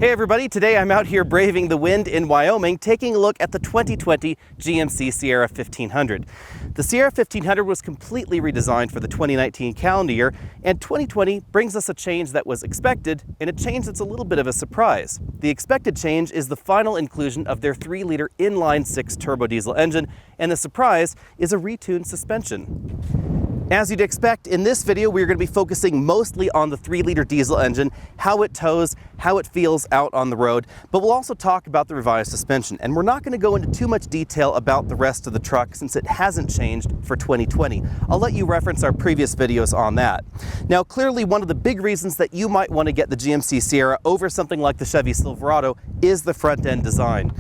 Hey everybody, today I'm out here braving the wind in Wyoming, taking a look at the 2020 GMC Sierra 1500. The Sierra 1500 was completely redesigned for the 2019 calendar year, and 2020 brings us a change that was expected, and a change that's a little bit of a surprise. The expected change is the final inclusion of their 3-liter inline 6 turbo diesel engine, and the surprise is a retuned suspension. As you'd expect, in this video, we're going to be focusing mostly on the 3-liter diesel engine, how it tows, how it feels out on the road, but we'll also talk about the revised suspension. And we're not going to go into too much detail about the rest of the truck since it hasn't changed for 2020. I'll let you reference our previous videos on that. Now, clearly, one of the big reasons that you might want to get the GMC Sierra over something like the Chevy Silverado is the front-end design.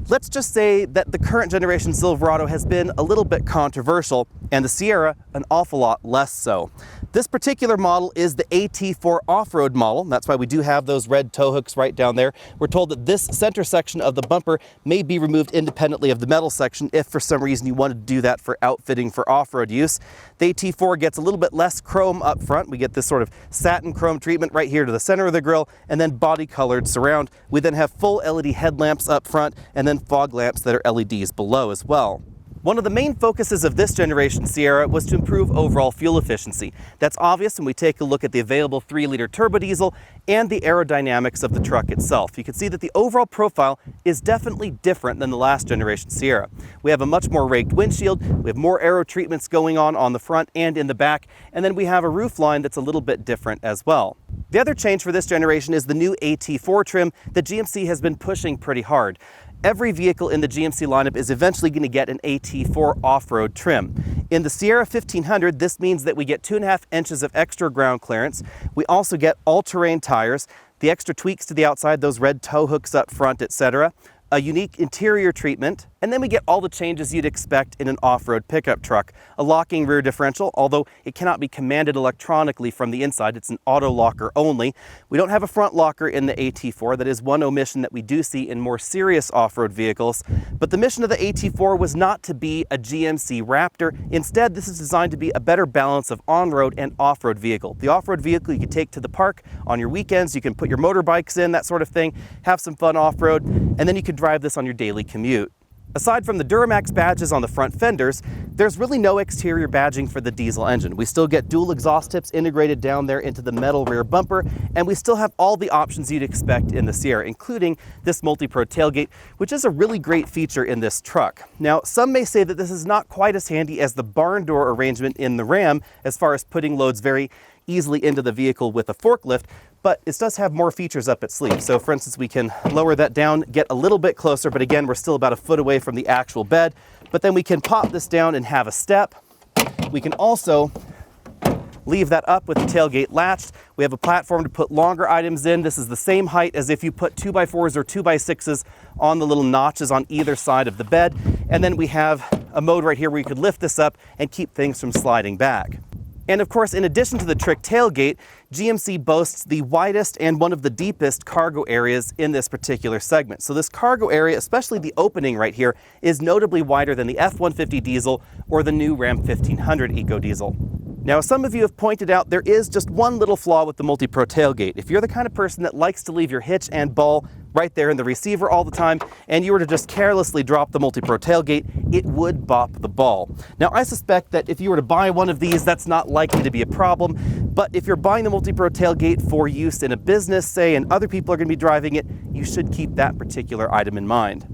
Let's just say that the current generation Silverado has been a little bit controversial, and the Sierra an awful lot less so. This particular model is the AT4 off-road model. That's why we do have those red tow hooks right down there. We're told that this center section of the bumper may be removed independently of the metal section if for some reason you wanted to do that for outfitting for off-road use. The AT4 gets a little bit less chrome up front. We get this sort of satin chrome treatment right here to the center of the grille, and then body-colored surround. We then have full LED headlamps up front, and then fog lamps that are LEDs below as well. One of the main focuses of this generation Sierra was to improve overall fuel efficiency. That's obvious when we take a look at the available 3-liter turbo diesel and the aerodynamics of the truck itself. You can see that the overall profile is definitely different than the last generation Sierra. We have a much more raked windshield, we have more aero treatments going on the front and in the back, and then we have a roof line that's a little bit different as well. The other change for this generation is the new AT4 trim that GMC has been pushing pretty hard. Every vehicle in the GMC lineup is eventually going to get an AT4 off-road trim. In the Sierra 1500, this means that we get 2.5 inches of extra ground clearance. We also get all-terrain tires, the extra tweaks to the outside, those red tow hooks up front, etc., a unique interior treatment, and then we get all the changes you'd expect in an off-road pickup truck. A locking rear differential, although it cannot be commanded electronically from the inside, it's an auto locker only. We don't have a front locker in the AT4. That is one omission that we do see in more serious off-road vehicles. But the mission of the AT4 was not to be a GMC Raptor. Instead, this is designed to be a better balance of on-road and off-road vehicle. The off-road vehicle you can take to the park on your weekends, you can put your motorbikes in, that sort of thing, have some fun off-road, and then you can drive this on your daily commute. Aside from the Duramax badges on the front fenders, there's really no exterior badging for the diesel engine. We still get dual exhaust tips integrated down there into the metal rear bumper, and we still have all the options you'd expect in the Sierra, including this multi-pro tailgate, which is a really great feature in this truck. Now, some may say that this is not quite as handy as the barn door arrangement in the Ram as far as putting loads very easily into the vehicle with a forklift, but it does have more features up its sleeve. So for instance, we can lower that down, get a little bit closer, but again, we're still about a foot away from the actual bed. But then we can pop this down and have a step. We can also leave that up with the tailgate latched. We have a platform to put longer items in. This is the same height as if you put 2x4s or 2x6s on the little notches on either side of the bed. And then we have a mode right here where you could lift this up and keep things from sliding back. And of course, in addition to the trick tailgate, GMC boasts the widest and one of the deepest cargo areas in this particular segment. So this cargo area, especially the opening right here, is notably wider than the F-150 diesel or the new Ram 1500 Eco Diesel. Now, some of you have pointed out there is just one little flaw with the multi-pro tailgate. If you're the kind of person that likes to leave your hitch and ball right there in the receiver all the time, and you were to just carelessly drop the multi-pro tailgate, it would bop the ball. Now, I suspect that if you were to buy one of these, that's not likely to be a problem, but if you're buying the multi-pro tailgate for use in a business, say, and other people are going to be driving it, you should keep that particular item in mind.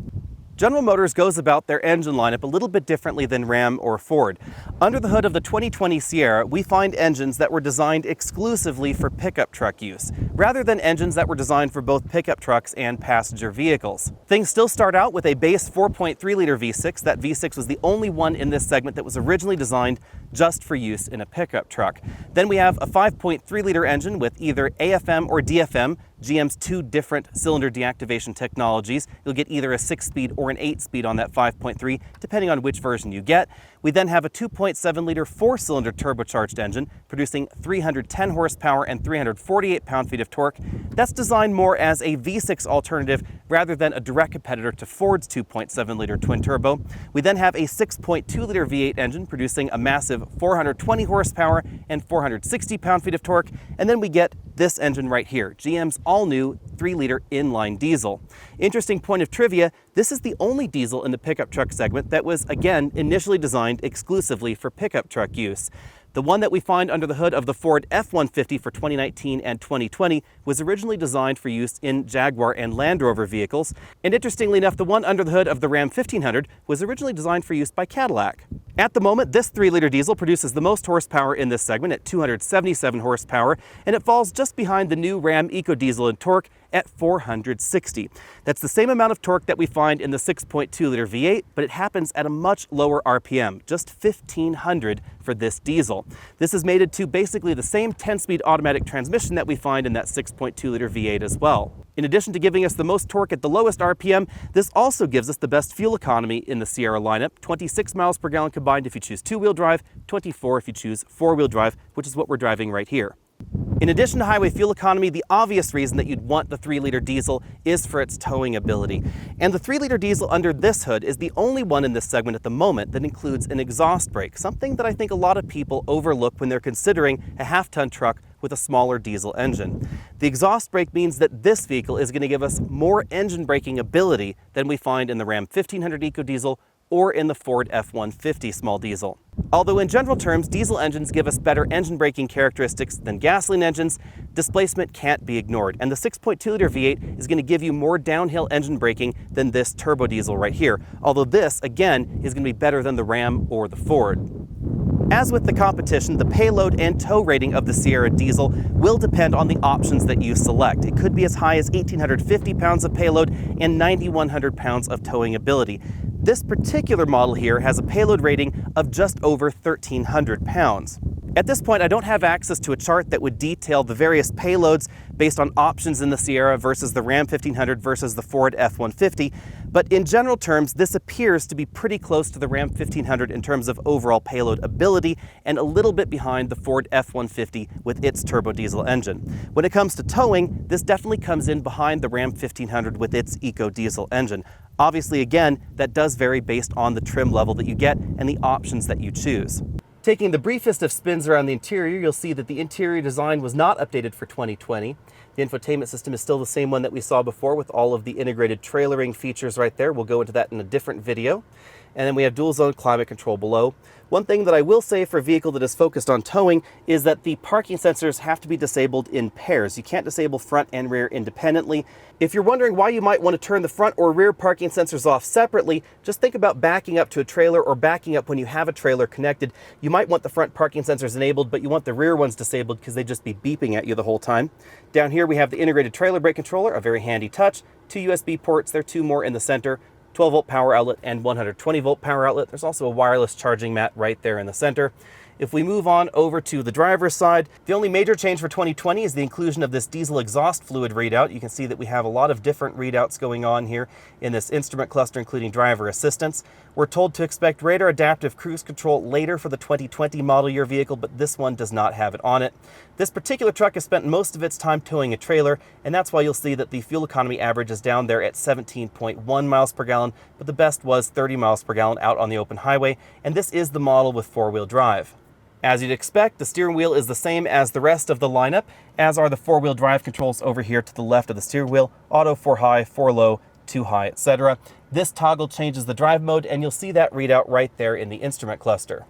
General Motors goes about their engine lineup a little bit differently than Ram or Ford. Under the hood of the 2020 Sierra, we find engines that were designed exclusively for pickup truck use, rather than engines that were designed for both pickup trucks and passenger vehicles. Things still start out with a base 4.3-liter V6. That V6 was the only one in this segment that was originally designed just for use in a pickup truck. Then we have a 5.3-liter engine with either AFM or DFM, GM's two different cylinder deactivation technologies. You'll get either a 6-speed or an 8-speed on that 5.3, depending on which version you get. We then have a 2.7-liter 4-cylinder turbocharged engine, producing 310 horsepower and 348 pound-feet of torque. That's designed more as a V6 alternative rather than a direct competitor to Ford's 2.7-liter twin-turbo. We then have a 6.2-liter V8 engine, producing a massive 420 horsepower and 460 pound-feet of torque. And then we get this engine right here, GM's all-new 3-liter inline diesel. Interesting point of trivia, this is the only diesel in the pickup truck segment that was, again, initially designed exclusively for pickup truck use. The one that we find under the hood of the Ford F-150 for 2019 and 2020 was originally designed for use in Jaguar and Land Rover vehicles. And interestingly enough, the one under the hood of the Ram 1500 was originally designed for use by Cadillac. At the moment, this 3-liter diesel produces the most horsepower in this segment at 277 horsepower, and it falls just behind the new Ram EcoDiesel in torque at 460. That's the same amount of torque that we find in the 6.2-liter V8, but it happens at a much lower RPM, just 1,500 for this diesel. This is mated to basically the same 10-speed automatic transmission that we find in that 6.2-liter V8 as well. In addition to giving us the most torque at the lowest RPM, this also gives us the best fuel economy in the Sierra lineup, 26 miles per gallon combined if you choose 2-wheel drive, 24 if you choose 4-wheel drive, which is what we're driving right here. In addition to highway fuel economy, the obvious reason that you'd want the 3-liter diesel is for its towing ability. And the 3-liter diesel under this hood is the only one in this segment at the moment that includes an exhaust brake, something that I think a lot of people overlook when they're considering a half-ton truck with a smaller diesel engine. The exhaust brake means that this vehicle is going to give us more engine braking ability than we find in the Ram 1500 EcoDiesel or in the Ford F-150 small diesel. Although in general terms, diesel engines give us better engine braking characteristics than gasoline engines, displacement can't be ignored, and the 6.2-liter V8 is going to give you more downhill engine braking than this turbo diesel right here, although this, again, is going to be better than the Ram or the Ford. As with the competition, the payload and tow rating of the Sierra diesel will depend on the options that you select. It could be as high as 1,850 pounds of payload and 9,100 pounds of towing ability. This particular model here has a payload rating of just over 1,300 pounds. At this point, I don't have access to a chart that would detail the various payloads based on options in the Sierra versus the Ram 1500 versus the Ford F-150, but in general terms, this appears to be pretty close to the Ram 1500 in terms of overall payload ability and a little bit behind the Ford F-150 with its turbo diesel engine. When it comes to towing, this definitely comes in behind the Ram 1500 with its EcoDiesel engine. Obviously, again, that does vary based on the trim level that you get and the options that you choose. Taking the briefest of spins around the interior, you'll see that the interior design was not updated for 2020. The infotainment system is still the same one that we saw before with all of the integrated trailering features right there. We'll go into that in a different video. And then we have dual zone climate control below. One thing that I will say for a vehicle that is focused on towing is that the parking sensors have to be disabled in pairs. You can't disable front and rear independently. If you're wondering why you might want to turn the front or rear parking sensors off separately, just think about backing up to a trailer or backing up when you have a trailer connected. You might want the front parking sensors enabled, but you want the rear ones disabled because they'd just be beeping at you the whole time. Down here we have the integrated trailer brake controller, a very handy touch. 2 USB ports, there are 2 more in the center. 12-volt power outlet and 120-volt power outlet. There's also a wireless charging mat right there in the center. If we move on over to the driver's side, the only major change for 2020 is the inclusion of this diesel exhaust fluid readout. You can see that we have a lot of different readouts going on here in this instrument cluster, including driver assistance. We're told to expect radar adaptive cruise control later for the 2020 model year vehicle, but this one does not have it on it. This particular truck has spent most of its time towing a trailer, and that's why you'll see that the fuel economy average is down there at 17.1 miles per gallon, but the best was 30 miles per gallon out on the open highway, and this is the model with 4-wheel drive. As you'd expect, the steering wheel is the same as the rest of the lineup, as are the 4-wheel drive controls over here to the left of the steering wheel, auto 4 high, 4 low, 2 high, etc. This toggle changes the drive mode, and you'll see that readout right there in the instrument cluster.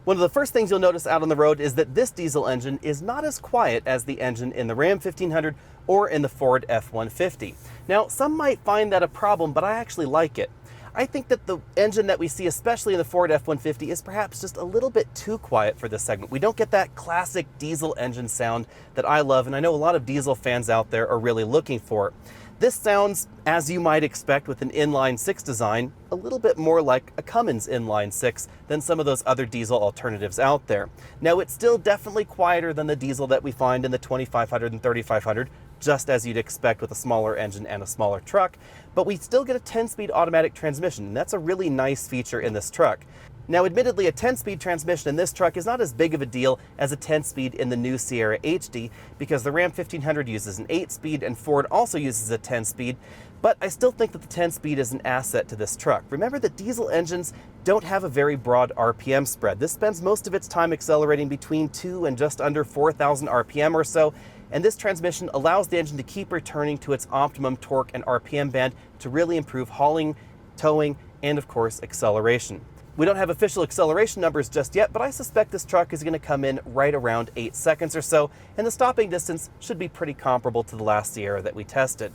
One of the first things you'll notice out on the road is that this diesel engine is not as quiet as the engine in the Ram 1500 or in the Ford F-150. Now, some might find that a problem, but I actually like it. I think that the engine that we see, especially in the Ford F-150, is perhaps just a little bit too quiet for this segment. We don't get that classic diesel engine sound that I love, and I know a lot of diesel fans out there are really looking for. This sounds, as you might expect with an inline 6 design, a little bit more like a Cummins inline 6 than some of those other diesel alternatives out there. Now, it's still definitely quieter than the diesel that we find in the 2500 and 3500, just as you'd expect with a smaller engine and a smaller truck, but we still get a 10-speed automatic transmission, and that's a really nice feature in this truck. Now, admittedly, a 10-speed transmission in this truck is not as big of a deal as a 10-speed in the new Sierra HD, because the Ram 1500 uses an 8-speed and Ford also uses a 10-speed, but I still think that the 10-speed is an asset to this truck. Remember that diesel engines don't have a very broad RPM spread. This spends most of its time accelerating between 2 and just under 4,000 RPM or so, and this transmission allows the engine to keep returning to its optimum torque and RPM band to really improve hauling, towing, and of course acceleration. We don't have official acceleration numbers just yet, but I suspect this truck is going to come in right around 8 seconds or so, and the stopping distance should be pretty comparable to the last Sierra that we tested.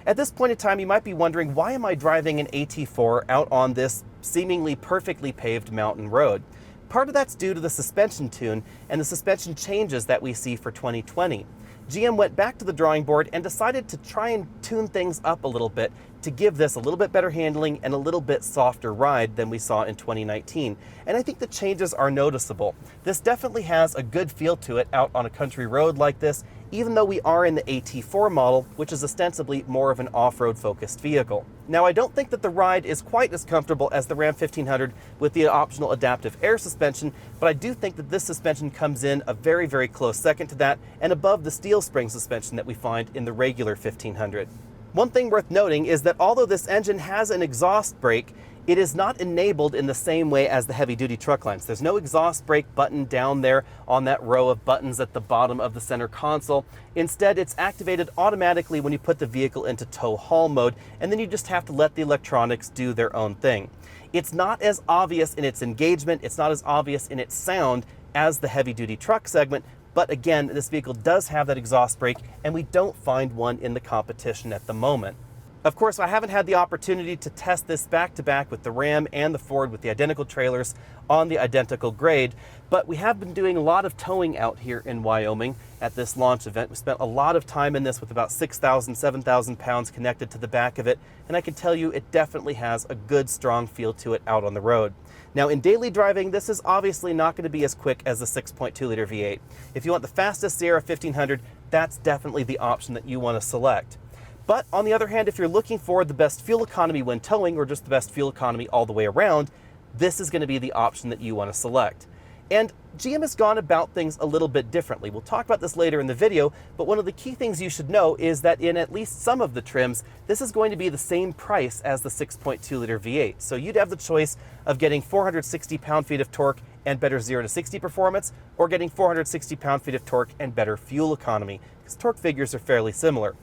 At this point in time, you might be wondering, why am I driving an AT4 out on this seemingly perfectly paved mountain road? Part of that's due to the suspension tune and the suspension changes that we see for 2020. GM went back to the drawing board and decided to try and tune things up a little bit to give this a little bit better handling and a little bit softer ride than we saw in 2019. And I think the changes are noticeable. This definitely has a good feel to it out on a country road like this, even though we are in the AT4 model, which is ostensibly more of an off-road focused vehicle. Now, I don't think that the ride is quite as comfortable as the Ram 1500 with the optional adaptive air suspension, but I do think that this suspension comes in a very, very close second to that and above the steel spring suspension that we find in the regular 1500. One thing worth noting is that although this engine has an exhaust brake, it is not enabled in the same way as the heavy-duty truck lines. There's no exhaust brake button down there on that row of buttons at the bottom of the center console. Instead, it's activated automatically when you put the vehicle into tow-haul mode, and then you just have to let the electronics do their own thing. It's not as obvious in its engagement, it's not as obvious in its sound as the heavy-duty truck segment, but again, this vehicle does have that exhaust brake, and we don't find one in the competition at the moment. Of course, I haven't had the opportunity to test this back-to-back with the Ram and the Ford with the identical trailers on the identical grade, but we have been doing a lot of towing out here in Wyoming at this launch event. We spent a lot of time in this with about 6,000, 7,000 pounds connected to the back of it, and I can tell you it definitely has a good, strong feel to it out on the road. Now, in daily driving, this is obviously not going to be as quick as the 6.2-liter V8. If you want the fastest Sierra 1500, that's definitely the option that you want to select. But on the other hand, if you're looking for the best fuel economy when towing, or just the best fuel economy all the way around, this is going to be the option that you want to select. And GM has gone about things a little bit differently. We'll talk about this later in the video, but one of the key things you should know is that in at least some of the trims, this is going to be the same price as the 6.2-liter V8. So you'd have the choice of getting 460 pound-feet of torque and better 0 to 60 performance, or getting 460 pound-feet of torque and better fuel economy, because torque figures are fairly similar.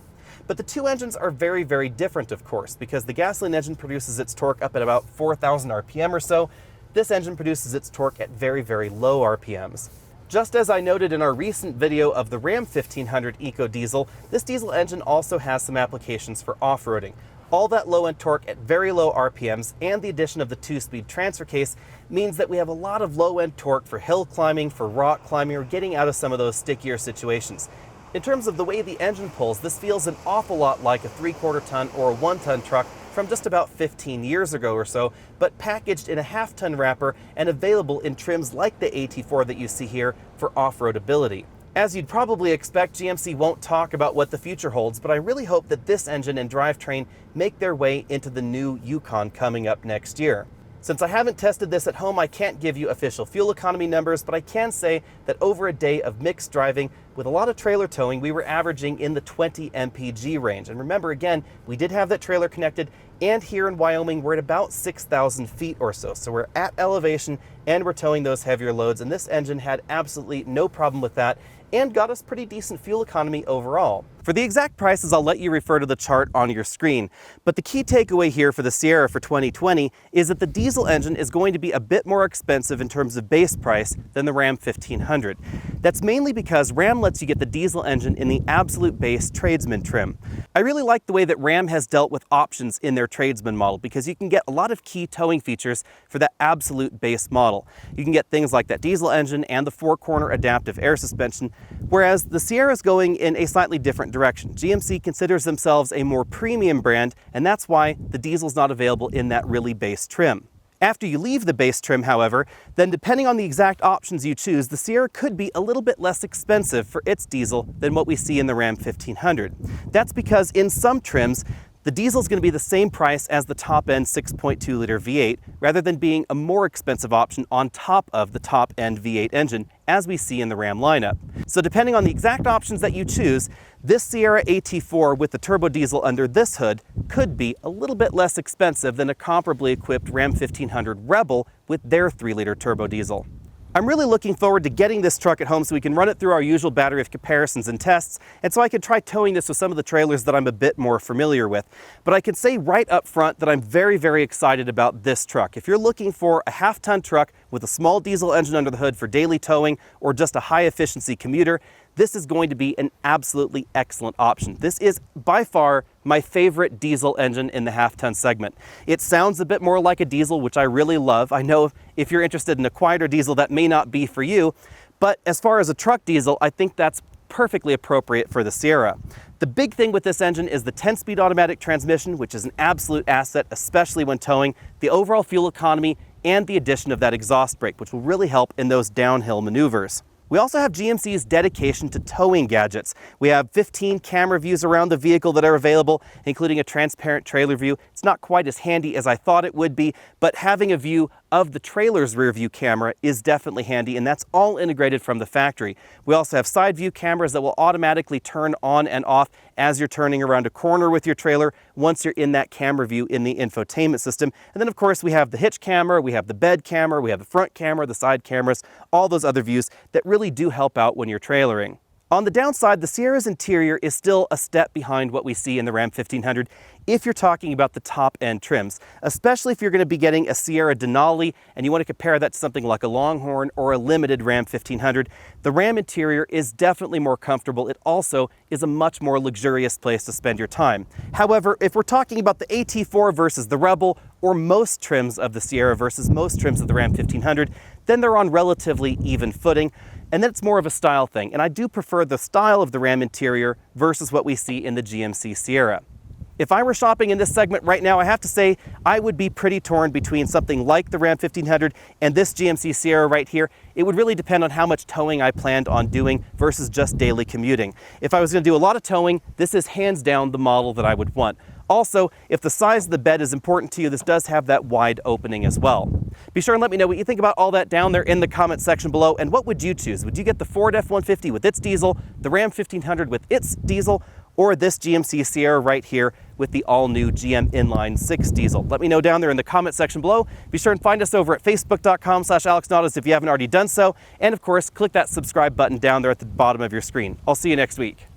But the two engines are very, very different, of course, because the gasoline engine produces its torque up at about 4,000 RPM or so. This engine produces its torque at very, very low RPMs. Just as I noted in our recent video of the Ram 1500 Eco Diesel, this diesel engine also has some applications for off-roading. All that low-end torque at very low RPMs and the addition of the 2-speed transfer case means that we have a lot of low-end torque for hill climbing, for rock climbing, or getting out of some of those stickier situations. In terms of the way the engine pulls, this feels an awful lot like a 3/4 ton or a 1-ton truck from just about 15 years ago or so, but packaged in a half-ton wrapper and available in trims like the AT4 that you see here for off-road ability. As you'd probably expect, GMC won't talk about what the future holds, but I really hope that this engine and drivetrain make their way into the new Yukon coming up next year. Since I haven't tested this at home, I can't give you official fuel economy numbers, but I can say that over a day of mixed driving with a lot of trailer towing, we were averaging in the 20 mpg range. And remember, again, we did have that trailer connected, and here in Wyoming, we're at about 6,000 feet or so. So we're at elevation and we're towing those heavier loads, and this engine had absolutely no problem with that and got us pretty decent fuel economy overall. For the exact prices, I'll let you refer to the chart on your screen, but the key takeaway here for the Sierra for 2020 is that the diesel engine is going to be a bit more expensive in terms of base price than the Ram 1500. That's mainly because Ram lets you get the diesel engine in the absolute base tradesman trim. I really like the way that Ram has dealt with options in their tradesman model, because you can get a lot of key towing features for that absolute base model. You can get things like that diesel engine and the 4-corner adaptive air suspension, whereas the Sierra is going in a slightly different direction. GMC considers themselves a more premium brand, and that's why the diesel's not available in that really base trim. After you leave the base trim, however, then depending on the exact options you choose, the Sierra could be a little bit less expensive for its diesel than what we see in the Ram 1500. That's because in some trims, the diesel is going to be the same price as the top-end 6.2-liter V8, rather than being a more expensive option on top of the top-end V8 engine, as we see in the Ram lineup. So depending on the exact options that you choose, this Sierra AT4 with the turbo diesel under this hood could be a little bit less expensive than a comparably equipped Ram 1500 Rebel with their 3-liter turbo diesel. I'm really looking forward to getting this truck at home so we can run it through our usual battery of comparisons and tests, and so I can try towing this with some of the trailers that I'm a bit more familiar with. But I can say right up front that I'm very, very excited about this truck. If you're looking for a half-ton truck with a small diesel engine under the hood for daily towing or just a high-efficiency commuter, this is going to be an absolutely excellent option. This is by far my favorite diesel engine in the half-ton segment. It sounds a bit more like a diesel, which I really love. I know if you're interested in a quieter diesel, that may not be for you, but as far as a truck diesel, I think that's perfectly appropriate for the Sierra. The big thing with this engine is the 10-speed automatic transmission, which is an absolute asset, especially when towing, the overall fuel economy, and the addition of that exhaust brake, which will really help in those downhill maneuvers. We also have GMC's dedication to towing gadgets. We have 15 camera views around the vehicle that are available, including a transparent trailer view. It's not quite as handy as I thought it would be, but having a view of the trailer's rear view camera is definitely handy, and that's all integrated from the factory. We also have side view cameras that will automatically turn on and off as you're turning around a corner with your trailer once you're in that camera view in the infotainment system. And then of course we have the hitch camera, we have the bed camera, we have the front camera, the side cameras, all those other views that really do help out when you're trailering. On the downside, the Sierra's interior is still a step behind what we see in the Ram 1500 if you're talking about the top-end trims, especially if you're going to be getting a Sierra Denali and you want to compare that to something like a Longhorn or a limited Ram 1500. The Ram interior is definitely more comfortable. It also is a much more luxurious place to spend your time. However, if we're talking about the AT4 versus the Rebel, or most trims of the Sierra versus most trims of the Ram 1500, then they're on relatively even footing. And then it's more of a style thing, and I do prefer the style of the Ram interior versus what we see in the GMC Sierra. If I were shopping in this segment right now, I have to say I would be pretty torn between something like the Ram 1500 and this GMC Sierra right here. It would really depend on how much towing I planned on doing versus just daily commuting. If I was going to do a lot of towing, this is hands down the model that I would want. Also, if the size of the bed is important to you, this does have that wide opening as well. Be sure and let me know what you think about all that down there in the comment section below, and what would you choose? Would you get the Ford F-150 with its diesel, the Ram 1500 with its diesel, or this GMC Sierra right here with the all-new GM Inline 6 diesel? Let me know down there in the comment section below. Be sure and find us over at facebook.com/AlexNautis if you haven't already done so, and of course, click that subscribe button down there at the bottom of your screen. I'll see you next week.